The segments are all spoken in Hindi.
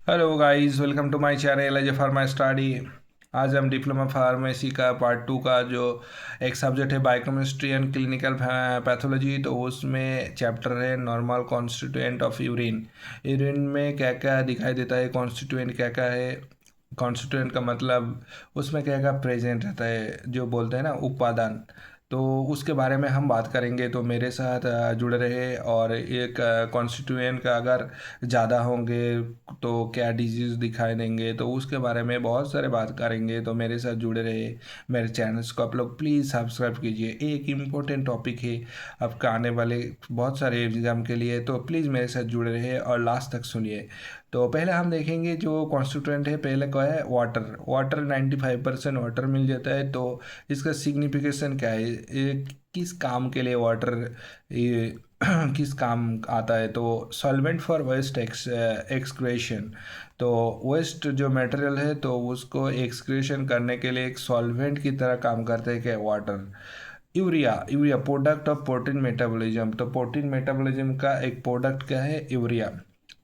Hello guys, welcome to my channel as pharma study. आज हम डिप्लोमा फार्मेसी का पार्ट 2 का जो एक सब्जेक्ट है बायोकेमिस्ट्री एंड क्लिनिकल पैथोलॉजी, तो उसमें चैप्टर है normal constituent of urine. Urine में क्या क्या दिखाई देता है, कॉन्स्टिट्यूएंट क्या क्या है, कॉन्स्टिट्यूएंट का मतलब उसमें क्या क्या प्रेजेंट रहता है, जो बोलते हैं ना उपादान। तो उसके बारे में हम बात करेंगे, तो मेरे साथ जुड़े रहे। और एक कॉन्स्टिट्यूएंट का अगर ज़्यादा होंगे तो क्या डिजीज़ दिखाई देंगे, तो उसके बारे में बहुत सारे बात करेंगे। तो मेरे साथ जुड़े रहे, मेरे चैनल्स को आप लोग प्लीज़ सब्सक्राइब कीजिए। एक इम्पोर्टेंट टॉपिक है आपका आने वाले बहुत सारे एग्ज़ाम के लिए, तो प्लीज़ मेरे साथ जुड़े रहे और लास्ट तक सुनिए। तो पहले हम देखेंगे जो कॉन्स्टिट्यूएंट है, पहले क्या है, वाटर। वाटर 95% वाटर मिल जाता है। तो इसका सिग्निफिकेशन क्या है, ये किस काम के लिए वाटर ये किस काम आता है, तो सॉल्वेंट फॉर वेस्ट एक्सक्रेशन। तो वेस्ट जो मटेरियल है तो उसको एक्सक्रेशन करने के लिए एक सॉल्वेंट की तरह काम करते हैं क्या, water. Urea, urea product of protein metabolism. तो प्रोटीन मेटाबॉलिज्म का एक प्रोडक्ट क्या है, यूरिया।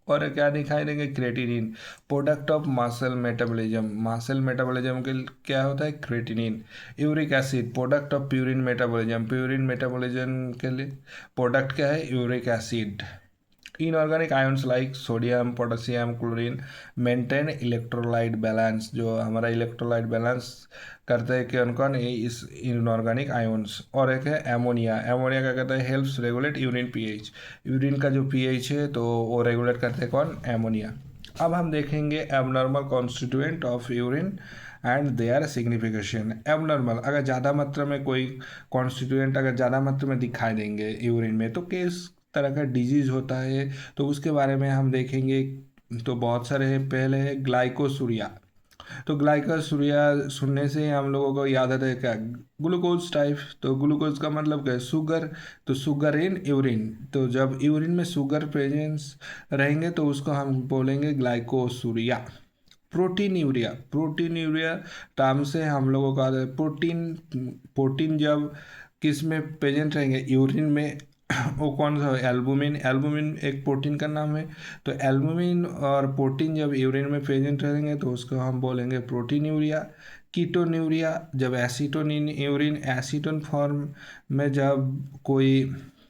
और क्या दिखाई देंगे, creatinine, product of muscle metabolism. Muscle metabolism के क्या होता है, creatinine. Uric acid, product of purine metabolism. Purine metabolism के लिए प्रोडक्ट क्या है, uric acid. Inorganic ions like sodium, potassium, chlorine maintain electrolyte balance. जो हमारा इलेक्ट्रोलाइट बैलेंस करते हैं कौन कौन, ये इस इनऑर्गेनिक आयंस। और एक है एमोनिया। एमोनिया क्या कहता है, helps regulate urine pH. Urine का जो पीएच है तो वो रेगुलेट करते हैं कौन, एमोनिया। अब हम देखेंगे abnormal constituent of urine and their signification. Abnormal, अगर ज़्यादा मात्रा में कोई कॉन्स्टिट्यूएंट अगर ज़्यादा मात्रा में दिखाई देंगे यूरिन में, तो किस तरह का डिजीज़ होता है, तो उसके बारे में हम देखेंगे। तो बहुत सारे हैं, पहले है ग्लाइकोसूरिया। तो ग्लाइकोसूरिया सुनने से हम लोगों को याद आता है क्या, ग्लूकोज टाइप। तो ग्लूकोज का मतलब क्या है, शुगर। तो शुगर इन यूरिन, तो जब यूरिन में शुगर प्रेजेंस रहेंगे तो उसको हम बोलेंगे glycosuria. Protein urea, protein urea term से हम लोगों का आता है प्रोटीन। प्रोटीन जब किस में प्रेजेंट रहेंगे, यूरिन में, वो कौन सा, एल्बुमिन। एल्बुमिन एक प्रोटीन का नाम है। तो एल्बुमिन और प्रोटीन जब यूरिन में प्रेजेंट रहेंगे तो उसको हम बोलेंगे प्रोटीन यूरिया। कीटोन यूरिया, जब acetone in urine, acetone form में जब कोई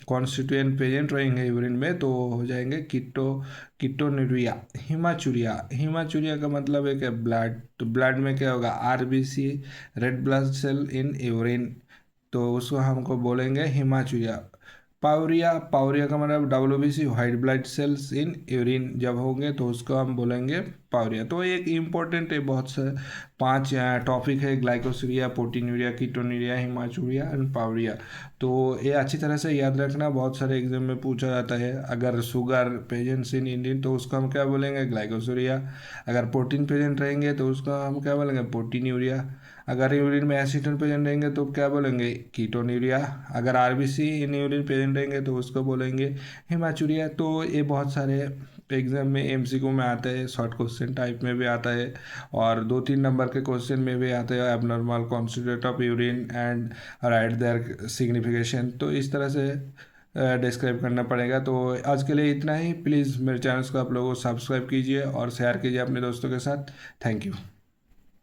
कॉन्स्टिट्यूएंट प्रेजेंट रहेंगे यूरिन में तो हो जाएंगे कीटोन्यूरिया। हिमाचूरिया, हिमाचूरिया का मतलब है कि ब्लड। तो ब्लड में क्या होगा, RBC, red blood cell in urine, तो उसको हमको बोलेंगे हिमाचूरिया। पाउरिया, पाउरिया का मतलब WBC, white blood cells in urine जब होंगे तो उसको हम बोलेंगे पाउरिया। तो एक इम्पोर्टेंट है, बहुत से 5 टॉपिक है, ग्लाइकोसूरिया, प्रोटीनूरिया, कीटोनूरिया, हिमाचूरिया एंड पाउरिया। तो ये अच्छी तरह से याद रखना, बहुत सारे एग्जाम में पूछा जाता है। अगर शुगर प्रेजेंस इन इंडियन तो उसको हम क्या बोलेंगे, ग्लाइकोसूरिया। अगर प्रोटीन प्रेजेंट रहेंगे तो उसको हम क्या बोलेंगे, प्रोटीनूरिया। अगर यूरिन में एसीटोन प्रेजेंट रहेंगे तो क्या बोलेंगे, कीटोन्यूरिया। अगर आरबीसी इन यूरिन प्रेजेंट रहेंगे तो उसको बोलेंगे हिमाचूरिया। तो ये बहुत सारे एग्जाम में एमसीक्यू में आते हैं, शॉर्ट क्वेश्चन टाइप में भी आता है और 2-3 नंबर के क्वेश्चन में भी आते हैं, abnormal constituent of urine and write their signification. तो इस तरह से डिस्क्राइब करना पड़ेगा। तो आज के लिए इतना ही। प्लीज़ मेरे चैनल्स को आप लोगों को सब्सक्राइब कीजिए और शेयर कीजिए अपने दोस्तों के साथ। Thank you.